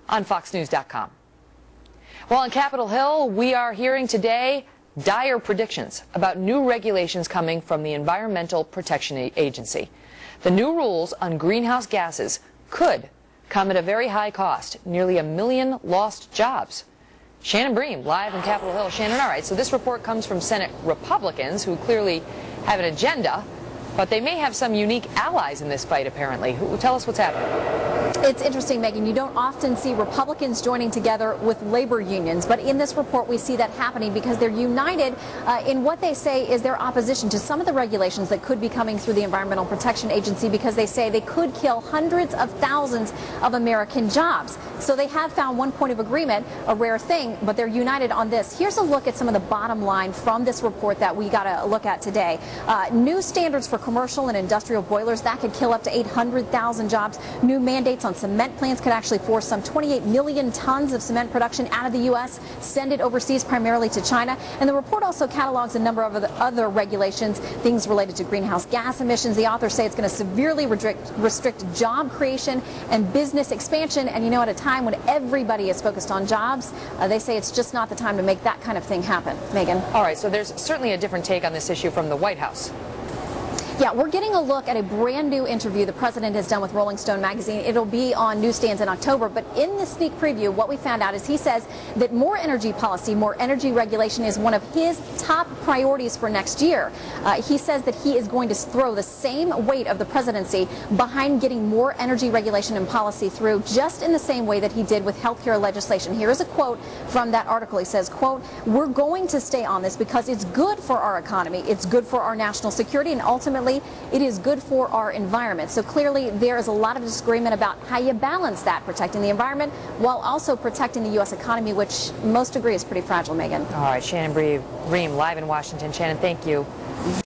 on FoxNews.com. Well, on Capitol Hill, we are hearing today dire predictions about new regulations coming from the Environmental Protection Agency. The new rules on greenhouse gases could come at a very high cost, nearly 1 million lost jobs. Shannon Bream, live in Capitol Hill. Shannon, all right, so this report comes from Senate Republicans who clearly have an agenda, but they may have some unique allies in this fight, apparently. Tell us what's happening. It's interesting, Megan. You don't often see Republicans joining together with labor unions, but in this report we see that happening because they're united in what they say is their opposition to some of the regulations that could be coming through the Environmental Protection Agency, because they say they could kill hundreds of thousands of American jobs. So they have found one point of agreement, a rare thing, but they're united on this. Here's a look at some of the bottom line from this report that we got to look at today. New standards for commercial and industrial boilers, that could kill up to 800,000 jobs. New mandates on cement plants could actually force some 28 million tons of cement production out of the U.S., send it overseas, primarily to China. And the report also catalogs a number of other regulations, things related to greenhouse gas emissions. The authors say it's going to severely restrict job creation and business expansion. And you know, at a time when everybody is focused on jobs, they say it's just not the time to make that kind of thing happen. Megan. All right, so there's certainly a different take on this issue from the White House. Yeah, we're getting a look at a brand new interview the president has done with Rolling Stone magazine. It'll be on newsstands in October, but in the sneak preview, what we found out is he says that more energy policy, more energy regulation is one of his top priorities for next year. He says that he is going to throw the same weight of the presidency behind getting more energy regulation and policy through, just in the same way that he did with health care legislation. Here is a quote from that article. He says, quote, "We're going to stay on this because it's good for our economy, it's good for our national security, and ultimately it is good for our environment." So clearly there is a lot of disagreement about how you balance that, protecting the environment while also protecting the U.S. economy, which most agree is pretty fragile, Megan. All right, Shannon Bream, live in Washington. Shannon, thank you.